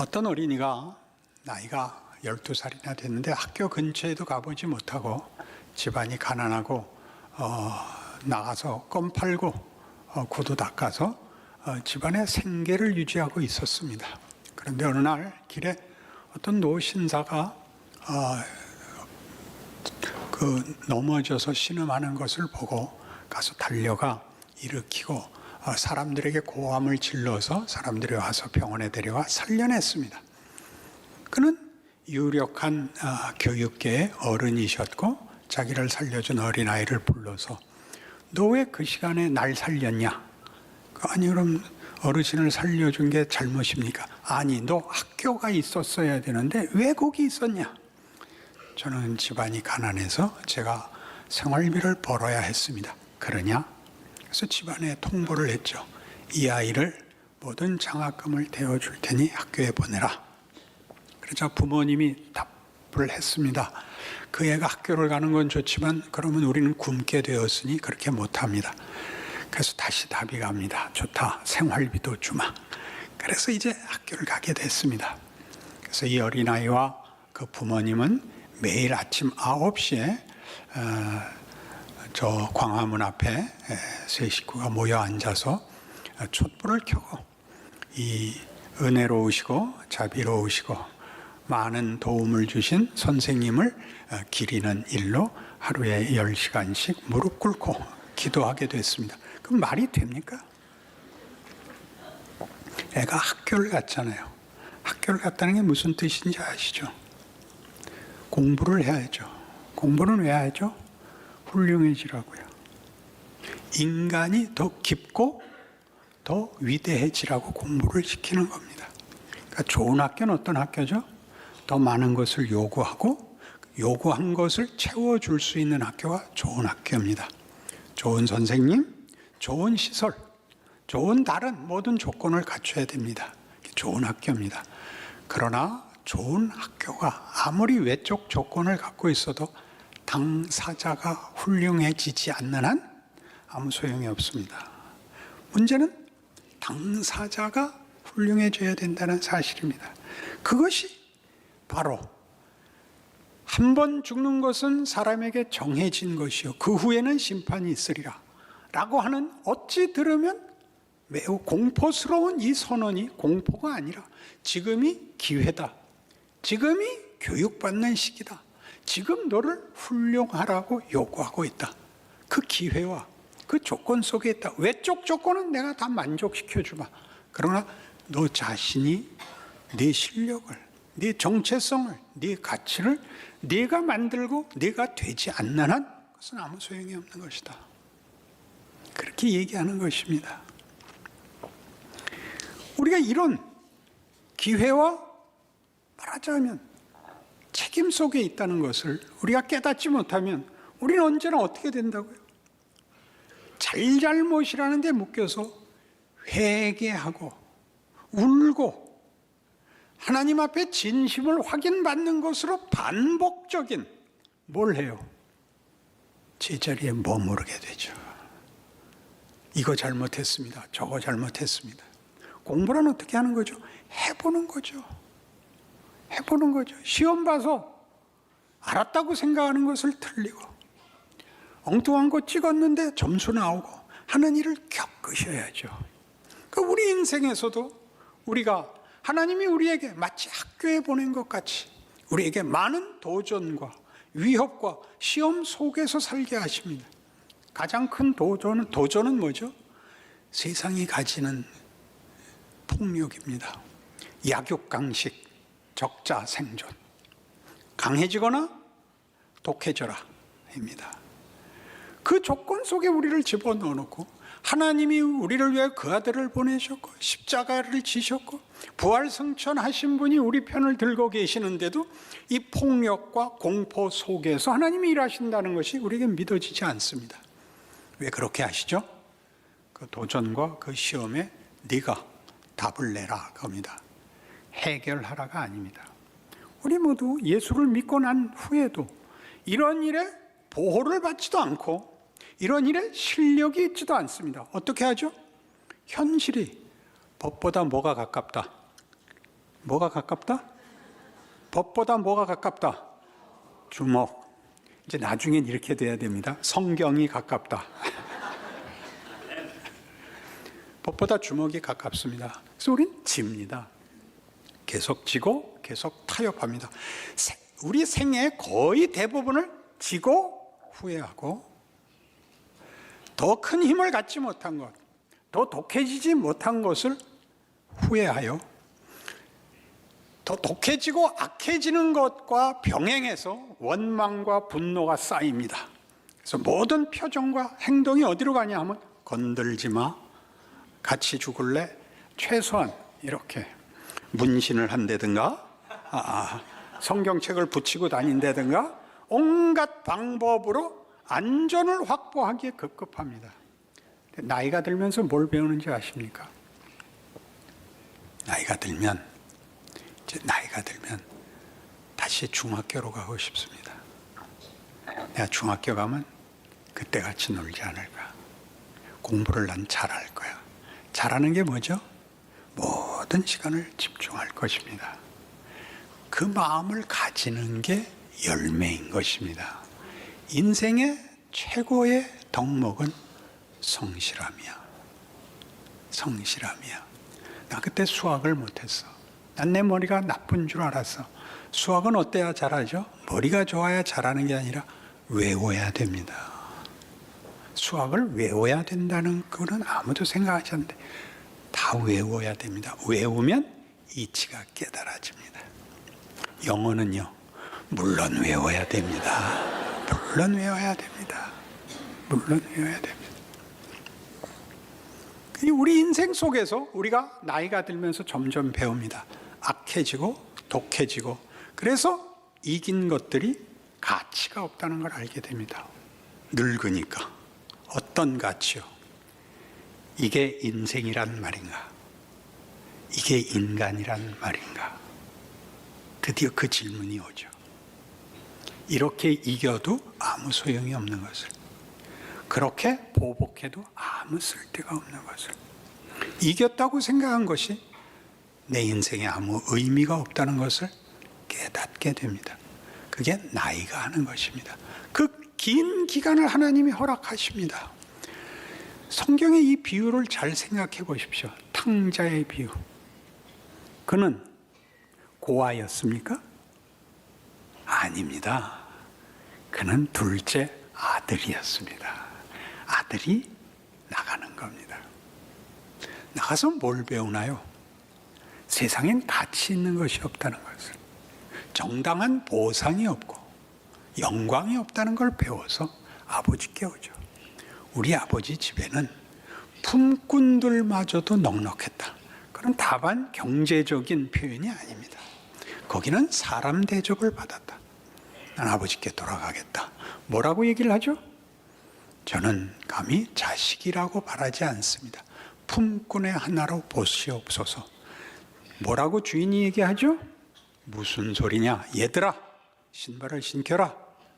어떤 어린이가 나이가 12살이나 됐는데 학교 근처에도 가보지 못하고 집안이 가난하고 나가서 껌 팔고 구두 닦아서 집안의 생계를 유지하고 있었습니다. 그런데 어느 날 길에 어떤 노신사가 넘어져서 신음하는 것을 보고 가서 달려가 일으키고 사람들에게 고함을 질러서 사람들이 와서 병원에 데려와 살려냈습니다. 그는 유력한 교육계의 어른이셨고 자기를 살려준 어린아이를 불러서 너 왜 그 시간에 날 살렸냐? 아니 그럼 어르신을 살려준 게 잘못입니까? 아니 너 학교가 있었어야 되는데 왜 거기 있었냐? 저는 집안이 가난해서 제가 생활비를 벌어야 했습니다. 그러냐? 그래서 집안에 통보를 했죠. 이 아이를 모든 장학금을 대어줄 테니 학교에 보내라. 그러자 부모님이 답을 했습니다. 그 애가 학교를 가는 건 좋지만 그러면 우리는 굶게 되었으니 그렇게 못합니다. 그래서 다시 답이 갑니다. 좋다. 생활비도 주마. 그래서 이제 학교를 가게 됐습니다. 그래서 이 어린아이와 그 부모님은 매일 아침 9시에 저 광화문 앞에 세 식구가 모여 앉아서 촛불을 켜고 이 은혜로우시고 자비로우시고 많은 도움을 주신 선생님을 기리는 일로 하루에 10시간씩 무릎 꿇고 기도하게 됐습니다. 그럼 말이 됩니까? 애가 학교를 갔잖아요. 학교를 갔다는 게 무슨 뜻인지 아시죠? 공부를 해야죠. 공부는 왜 하죠? 훌륭해지라고요. 인간이 더 깊고 더 위대해지라고 공부를 시키는 겁니다. 그러니까 좋은 학교는 어떤 학교죠? 더 많은 것을 요구하고 요구한 것을 채워줄 수 있는 학교가 좋은 학교입니다. 좋은 선생님, 좋은 시설, 좋은 다른 모든 조건을 갖춰야 됩니다. 좋은 학교입니다. 그러나 좋은 학교가 아무리 외적 조건을 갖고 있어도 당사자가 훌륭해지지 않는 한 아무 소용이 없습니다. 문제는 당사자가 훌륭해져야 된다는 사실입니다. 그것이 바로 한 번 죽는 것은 사람에게 정해진 것이요 그 후에는 심판이 있으리라 라고 하는 어찌 들으면 매우 공포스러운 이 선언이 공포가 아니라 지금이 기회다. 지금이 교육받는 시기다. 지금 너를 훌륭하라고 요구하고 있다. 그 기회와 그 조건 속에 있다. 외적 조건은 내가 다 만족시켜 주마. 그러나 너 자신이 네 실력을, 네 정체성을, 네 가치를 네가 만들고 네가 되지 않는 한 그것은 아무 소용이 없는 것이다. 그렇게 얘기하는 것입니다. 우리가 이런 기회와 말하자면 책임 속에 있다는 것을 우리가 깨닫지 못하면 우리는 언제나 어떻게 된다고요? 잘잘못이라는 데 묶여서 회개하고 울고 하나님 앞에 진심을 확인받는 것으로 반복적인 뭘 해요? 제자리에 머무르게 되죠. 이거 잘못했습니다. 저거 잘못했습니다. 공부는 어떻게 하는 거죠? 해보는 거죠. 해보는 거죠. 시험 봐서 알았다고 생각하는 것을 틀리고 엉뚱한 거 찍었는데 점수 나오고 하는 일을 겪으셔야죠. 그러니까 우리 인생에서도 우리가 하나님이 우리에게 마치 학교에 보낸 것 같이 우리에게 많은 도전과 위협과 시험 속에서 살게 하십니다. 가장 큰 도전은 뭐죠? 세상이 가지는 폭력입니다. 약육강식, 적자생존. 강해지거나 독해져라 입니다. 그 조건 속에 우리를 집어넣어 놓고 하나님이 우리를 위해 그 아들을 보내셨고 십자가를 지셨고 부활승천하신 분이 우리 편을 들고 계시는데도 이 폭력과 공포 속에서 하나님이 일하신다는 것이 우리에게 믿어지지 않습니다. 왜 그렇게 하시죠? 그 도전과 그 시험에 네가 답을 내라 겁니다. 해결하라가 아닙니다. 우리 모두 예수를 믿고 난 후에도 이런 일에 보호를 받지도 않고 이런 일에 실력이 있지도 않습니다. 어떻게 하죠? 현실이 법보다 뭐가 가깝다? 뭐가 가깝다? 법보다 뭐가 가깝다? 주먹. 이제 나중엔 이렇게 돼야 됩니다. 성경이 가깝다. 법보다 주먹이 가깝습니다. 그래서 우린 집니다. 계속 지고 계속 타협합니다. 우리 생애의 거의 대부분을 지고 후회하고, 더 큰 힘을 갖지 못한 것, 더 독해지지 못한 것을 후회하여 더 독해지고 악해지는 것과 병행해서 원망과 분노가 쌓입니다. 그래서 모든 표정과 행동이 어디로 가냐 하면 건들지 마, 같이 죽을래, 최소한 이렇게 문신을 한다든가 성경책을 붙이고 다닌다든가 온갖 방법으로 안전을 확보하기에 급급합니다. 나이가 들면서 뭘 배우는지 아십니까? 나이가 들면 다시 중학교로 가고 싶습니다. 내가 중학교 가면 그때같이 놀지 않을까. 공부를 난 잘할 거야. 잘하는 게 뭐죠? 모든 시간을 집중할 것입니다. 그 마음을 가지는 게 열매인 것입니다. 인생의 최고의 덕목은 성실함이야. 성실함이야. 나 그때 수학을 못했어. 난 내 머리가 나쁜 줄 알았어. 수학은 어때야 잘하죠? 머리가 좋아야 잘하는 게 아니라 외워야 됩니다. 수학을 외워야 된다는 거는 아무도 생각하지 않는데 다 외워야 됩니다. 외우면 이치가 깨달아집니다. 영어는요, 물론 외워야 됩니다. 물론 외워야 됩니다. 물론 외워야 됩니다. 우리 인생 속에서 우리가 나이가 들면서 점점 배웁니다. 악해지고 독해지고, 그래서 이긴 것들이 가치가 없다는 걸 알게 됩니다. 늙으니까. 어떤 가치요? 이게 인생이란 말인가? 이게 인간이란 말인가? 드디어 그 질문이 오죠. 이렇게 이겨도 아무 소용이 없는 것을, 그렇게 보복해도 아무 쓸데가 없는 것을, 이겼다고 생각한 것이 내 인생에 아무 의미가 없다는 것을 깨닫게 됩니다. 그게 나이가 하는 것입니다. 그 긴 기간을 하나님이 허락하십니다. 성경의 이 비유를 잘 생각해 보십시오. 탕자의 비유. 그는 고아였습니까? 아닙니다. 그는 둘째 아들이었습니다. 아들이 나가는 겁니다. 나가서 뭘 배우나요? 세상엔 가치 있는 것이 없다는 것을, 정당한 보상이 없고 영광이 없다는 걸 배워서 아버지께 오죠. 우리 아버지 집에는 품꾼들마저도 넉넉했다. 그건 다만 경제적인 표현이 아닙니다. 거기는 사람 대접을 받았다. 난 아버지께 돌아가겠다. 뭐라고 얘기를 하죠? 저는 감히 자식이라고 바라지 않습니다. 품꾼의 하나로 보시옵소서. 뭐라고 주인이 얘기하죠? 무슨 소리냐? 얘들아, 신발을 신겨라.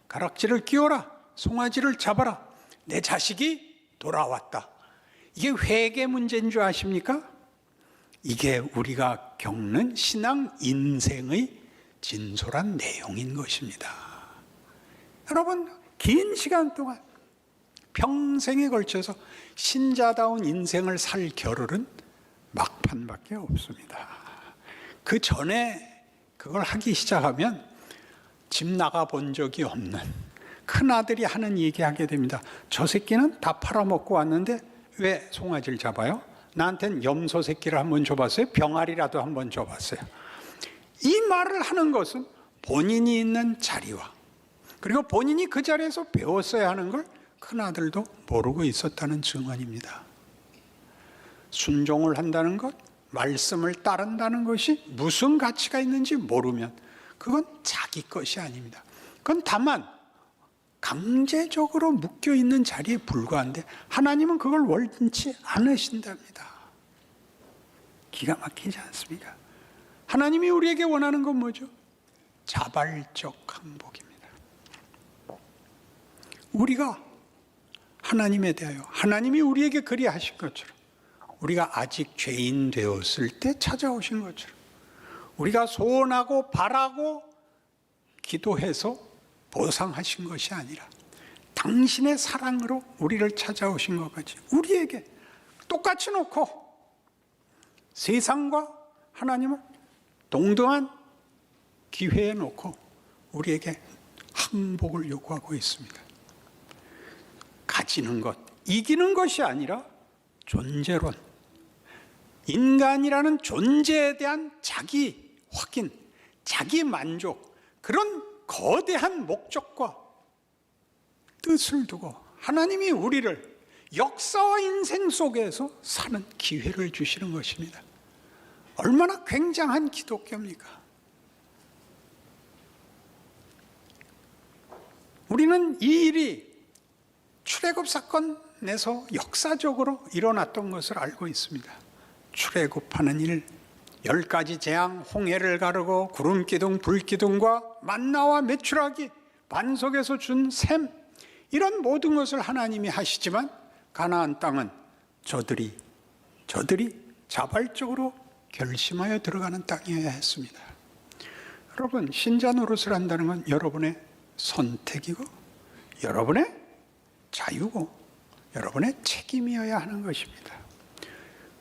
가락지를 끼워라. 송아지를 잡아라. 내 자식이 돌아왔다. 이게 회개 문제인 줄 아십니까? 이게 우리가 겪는 신앙 인생의 진솔한 내용인 것입니다. 여러분, 긴 시간 동안 평생에 걸쳐서 신자다운 인생을 살 겨를은 막판밖에 없습니다. 그 전에 그걸 하기 시작하면 집 나가 본 적이 없는 큰아들이 하는 얘기 하게 됩니다. 저 새끼는 다 팔아먹고 왔는데 왜 송아지를 잡아요? 나한텐 염소 새끼를 한번 줘봤어요? 병아리라도 한번 줘봤어요? 이 말을 하는 것은 본인이 있는 자리와, 그리고 본인이 그 자리에서 배웠어야 하는 걸 큰아들도 모르고 있었다는 증언입니다. 순종을 한다는 것, 말씀을 따른다는 것이 무슨 가치가 있는지 모르면 그건 자기 것이 아닙니다. 그건 다만 강제적으로 묶여있는 자리에 불과한데 하나님은 그걸 원치 않으신답니다. 기가 막히지 않습니까? 하나님이 우리에게 원하는 건 뭐죠? 자발적 항복입니다. 우리가 하나님에 대하여, 하나님이 우리에게 그리하신 것처럼, 우리가 아직 죄인 되었을 때 찾아오신 것처럼 우리가 소원하고 바라고 기도해서 보상하신 것이 아니라 당신의 사랑으로 우리를 찾아오신 것까지 우리에게 똑같이 놓고 세상과 하나님을 동등한 기회에 놓고 우리에게 항복을 요구하고 있습니다. 가지는 것, 이기는 것이 아니라 존재론, 인간이라는 존재에 대한 자기 확인, 자기 만족, 그런 거대한 목적과 뜻을 두고 하나님이 우리를 역사와 인생 속에서 사는 기회를 주시는 것입니다. 얼마나 굉장한 기독교입니까? 우리는 이 일이 출애굽 사건에서 역사적으로 일어났던 것을 알고 있습니다. 출애굽하는 일, 10가지 재앙, 홍해를 가르고 구름기둥, 불기둥과 만나와 메추라기, 반석에서 준 샘, 이런 모든 것을 하나님이 하시지만 가나안 땅은 저들이 자발적으로 결심하여 들어가는 땅이어야 했습니다. 여러분, 신자 노릇을 한다는 건 여러분의 선택이고 여러분의 자유고 여러분의 책임이어야 하는 것입니다.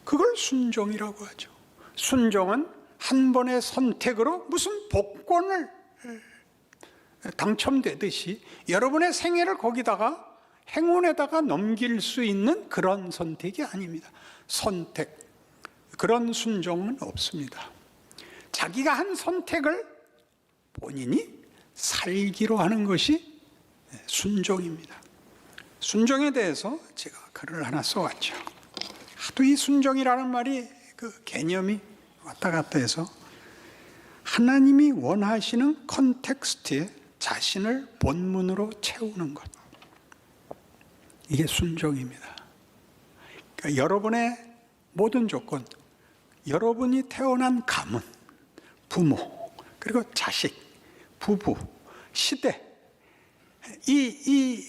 그걸 순종이라고 하죠. 순종은 한 번의 선택으로 무슨 복권을 당첨되듯이 여러분의 생애를 거기다가 행운에다가 넘길 수 있는 그런 선택이 아닙니다. 선택, 그런 순종은 없습니다. 자기가 한 선택을 본인이 살기로 하는 것이 순종입니다. 순종에 대해서 제가 글을 하나 써왔죠. 하도 이 순종이라는 말이 그 개념이 왔다 갔다 해서 하나님이 원하시는 컨텍스트에 자신을 본문으로 채우는 것, 이게 순종입니다. 그러니까 여러분의 모든 조건, 여러분이 태어난 가문, 부모, 그리고 자식, 부부, 시대, 이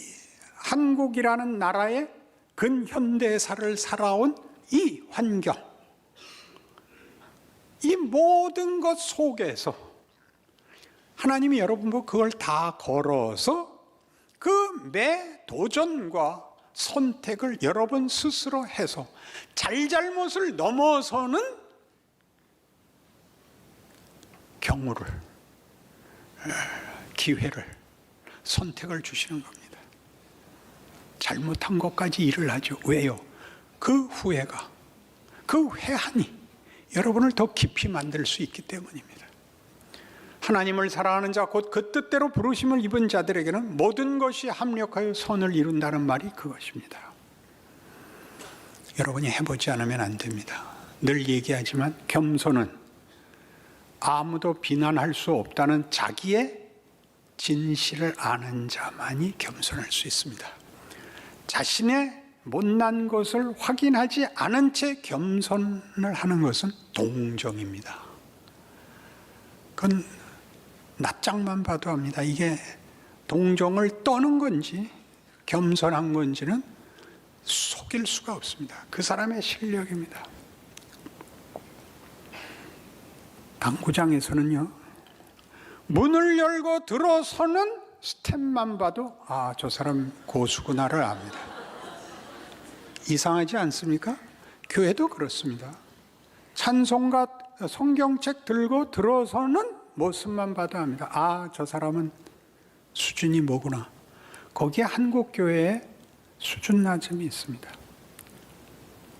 한국이라는 나라의 근현대사를 살아온 이 환경, 이 모든 것 속에서 하나님이 여러분 보고 그걸 다 걸어서 그 매 도전과 선택을 여러분 스스로 해서 잘잘못을 넘어서는 경우를, 기회를, 선택을 주시는 겁니다. 잘못한 것까지 일을 하죠. 왜요? 그 후회가, 그 회한이 여러분을 더 깊이 만들 수 있기 때문입니다. 하나님을 사랑하는 자, 곧 그 뜻대로 부르심을 입은 자들에게는 모든 것이 합력하여 선을 이룬다는 말이 그것입니다. 여러분이 해보지 않으면 안 됩니다. 늘 얘기하지만 겸손은 아무도 비난할 수 없다는 자기의 진실을 아는 자만이 겸손할 수 있습니다. 자신의 못난 것을 확인하지 않은 채 겸손을 하는 것은 동정입니다. 그건 낯짝만 봐도 합니다. 이게 동정을 떠는 건지 겸손한 건지는 속일 수가 없습니다. 그 사람의 실력입니다. 당구장에서는요, 문을 열고 들어서는 스텝만 봐도 아, 저 사람 고수구나를 압니다. 이상하지 않습니까? 교회도 그렇습니다. 찬송가 성경책 들고 들어서는 모습만 봐도 압니다. 아, 저 사람은 수준이 뭐구나. 거기에 한국 교회에 수준 낮음이 있습니다.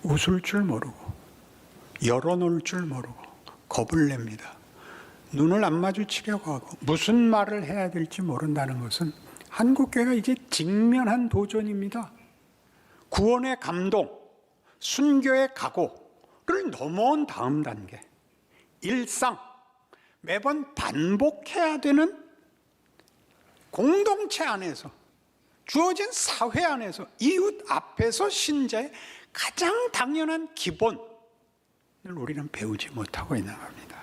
웃을 줄 모르고 열어놓을 줄 모르고 겁을 냅니다. 눈을 안 마주치려고 하고 무슨 말을 해야 될지 모른다는 것은 한국 교회가 이제 직면한 도전입니다. 구원의 감동, 순교의 각오를 넘어온 다음 단계, 일상, 매번 반복해야 되는 공동체 안에서, 주어진 사회 안에서, 이웃 앞에서 신자의 가장 당연한 기본을 우리는 배우지 못하고 있는 겁니다.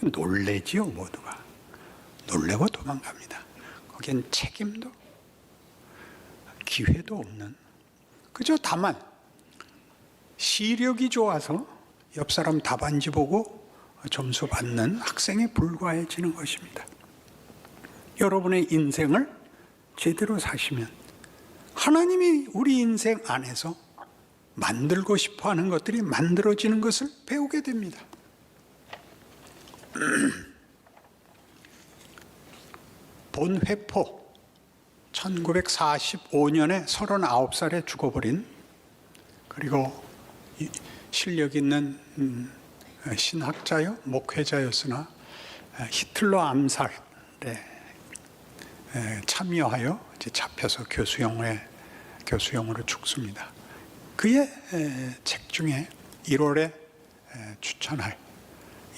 놀래지요, 모두가. 놀래고 도망갑니다. 거기엔 책임도 기회도 없는, 그저 다만 시력이 좋아서 옆 사람 답안지 보고 점수 받는 학생에 불과해지는 것입니다. 여러분의 인생을 제대로 사시면 하나님이 우리 인생 안에서 만들고 싶어 하는 것들이 만들어지는 것을 배우게 됩니다. 본회포 1945년에 39살에 죽어버린, 그리고 실력 있는 신학자요, 목회자였으나 히틀러 암살에 참여하여 이제 잡혀서 교수형으로 죽습니다. 그의 책 중에 1월에 추천할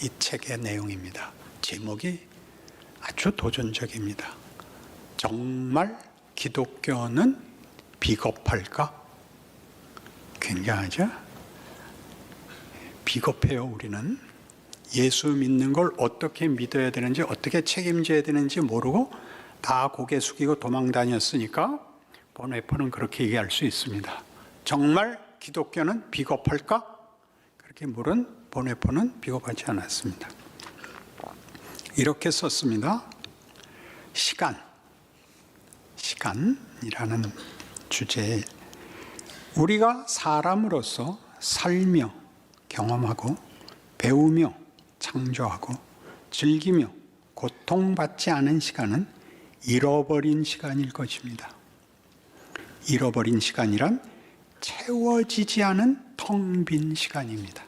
이 책의 내용입니다. 제목이 아주 도전적입니다. 정말 기독교는 비겁할까? 굉장하죠? 비겁해요. 우리는 예수 믿는 걸 어떻게 믿어야 되는지, 어떻게 책임져야 되는지 모르고 다 고개 숙이고 도망 다녔으니까 본회포는 그렇게 얘기할 수 있습니다. 정말 기독교는 비겁할까? 그렇게 물은 본회포는 비겁하지 않았습니다. 이렇게 썼습니다. 시간이라는 주제에 우리가 사람으로서 살며 경험하고 배우며 창조하고 즐기며 고통받지 않은 시간은 잃어버린 시간일 것입니다. 잃어버린 시간이란 채워지지 않은 텅 빈 시간입니다.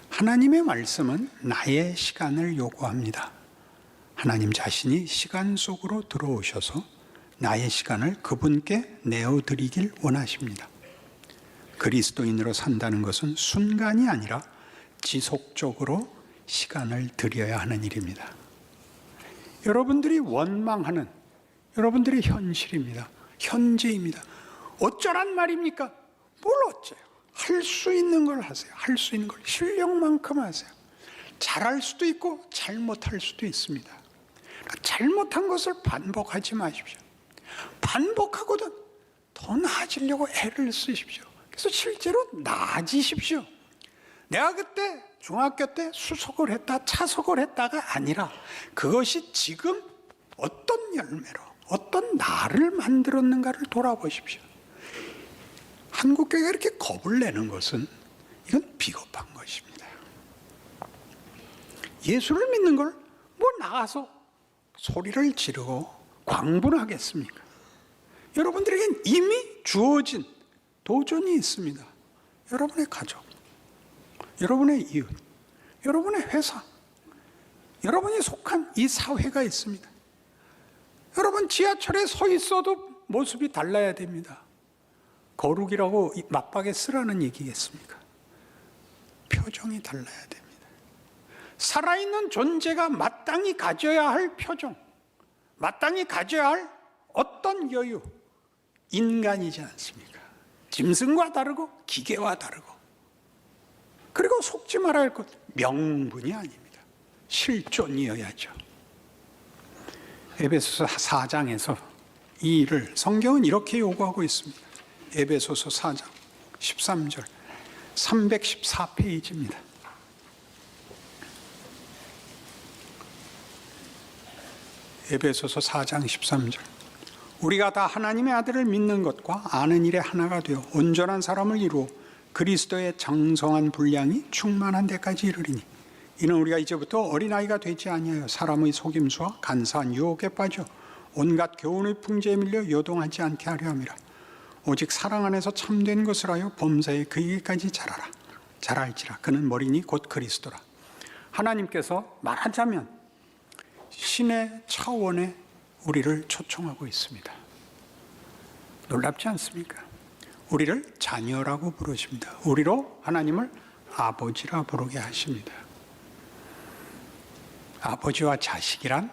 하나님의 말씀은 나의 시간을 요구합니다. 하나님 자신이 시간 속으로 들어오셔서 나의 시간을 그분께 내어드리길 원하십니다. 그리스도인으로 산다는 것은 순간이 아니라 지속적으로 시간을 들여야 하는 일입니다. 여러분들이 원망하는 여러분들의 현실입니다. 현재입니다. 어쩌란 말입니까? 뭘 어째요? 할 수 있는 걸 하세요. 할 수 있는 걸 실력만큼 하세요. 잘할 수도 있고 잘못할 수도 있습니다. 잘못한 것을 반복하지 마십시오. 반복하고도 더 나아지려고 애를 쓰십시오. 그래서 실제로 나아지십시오. 내가 그때 중학교 때 수석을 했다, 차석을 했다가 아니라 그것이 지금 어떤 열매로, 어떤 나를 만들었는가를 돌아보십시오. 한국교회가 이렇게 겁을 내는 것은 이건 비겁한 것입니다. 예수를 믿는 걸 뭐 나가서 소리를 지르고 광분을 하겠습니까? 여러분들에겐 이미 주어진 도전이 있습니다. 여러분의 가족, 여러분의 이웃, 여러분의 회사, 여러분이 속한 이 사회가 있습니다. 여러분 지하철에 서 있어도 모습이 달라야 됩니다. 거룩이라고 맞박에 쓰라는 얘기겠습니까? 표정이 달라야 됩니다. 살아있는 존재가 마땅히 가져야 할 표정, 마땅히 가져야 할 어떤 여유, 인간이지 않습니까? 짐승과 다르고 기계와 다르고, 그리고 속지 말아야 할 것, 명분이 아닙니다. 실존이어야죠. 에베소서 4장에서 이 일을 성경은 이렇게 요구하고 있습니다. 에베소서 4장 13절 314페이지입니다. 에베소서 4장 13절 우리가 다 하나님의 아들을 믿는 것과 아는 일에 하나가 되어 온전한 사람을 이루어 그리스도의 장성한 분량이 충만한 데까지 이르리니 이는 우리가 이제부터 어린아이가 되지 아니하여 사람의 속임수와 간사한 유혹에 빠져 온갖 교훈의 풍제에 밀려 요동하지 않게 하려 함이라. 오직 사랑 안에서 참된 것을 하여 범사에 그에게까지 자랄지라. 그는 머리니 곧 그리스도라. 하나님께서 말하자면 신의 차원에 우리를 초청하고 있습니다. 놀랍지 않습니까? 우리를 자녀라고 부르십니다. 우리로 하나님을 아버지라 부르게 하십니다. 아버지와 자식이란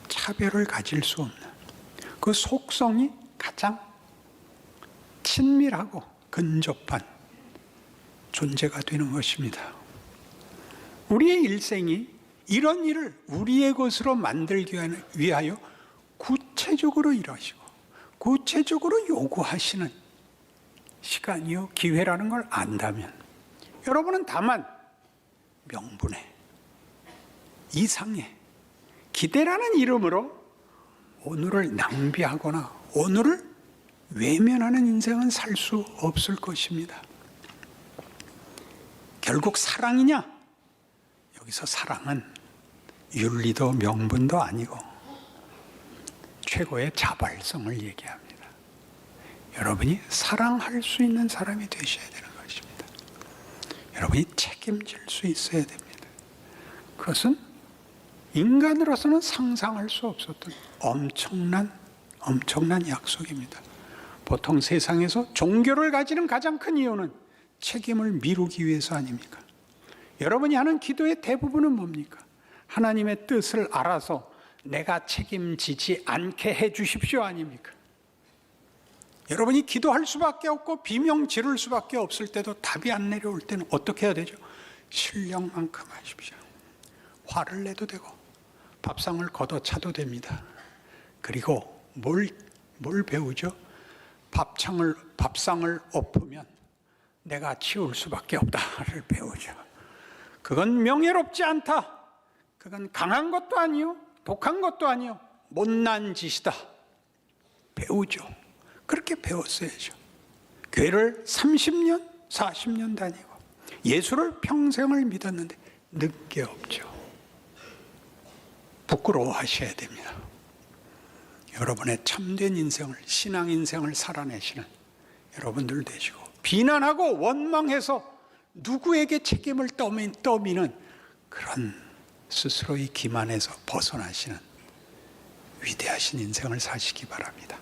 차별을 가질 수 없는 그 속성이 가장 친밀하고 근접한 존재가 되는 것입니다. 우리의 일생이 이런 일을 우리의 것으로 만들기 위하여 구체적으로 일하시고 구체적으로 요구하시는 시간이요 기회라는 걸 안다면 여러분은 다만 명분에, 이상에, 기대라는 이름으로 오늘을 낭비하거나 오늘을 외면하는 인생은 살 수 없을 것입니다. 결국 사랑이냐? 여기서 사랑은 윤리도 명분도 아니고 최고의 자발성을 얘기합니다. 여러분이 사랑할 수 있는 사람이 되셔야 되는 것입니다. 여러분이 책임질 수 있어야 됩니다. 그것은 인간으로서는 상상할 수 없었던 엄청난 약속입니다. 보통 세상에서 종교를 가지는 가장 큰 이유는 책임을 미루기 위해서 아닙니까? 여러분이 하는 기도의 대부분은 뭡니까? 하나님의 뜻을 알아서 내가 책임지지 않게 해 주십시오 아닙니까? 여러분이 기도할 수밖에 없고 비명 지를 수밖에 없을 때도 답이 안 내려올 때는 어떻게 해야 되죠? 실력만큼 하십시오. 화를 내도 되고 밥상을 걷어차도 됩니다. 그리고 뭘 배우죠? 밥상을 엎으면 내가 치울 수밖에 없다를 배우죠. 그건 명예롭지 않다. 그건 강한 것도 아니요, 독한 것도 아니요, 못난 짓이다. 배우죠. 그렇게 배웠어야죠. 교회를 30년, 40년 다니고 예수를 평생을 믿었는데 는 게 없죠. 부끄러워하셔야 됩니다. 여러분의 참된 인생을, 신앙 인생을 살아내시는 여러분들 되시고, 비난하고 원망해서 누구에게 책임을 떠미는 그런 스스로의 기만에서 벗어나시는 위대하신 인생을 사시기 바랍니다.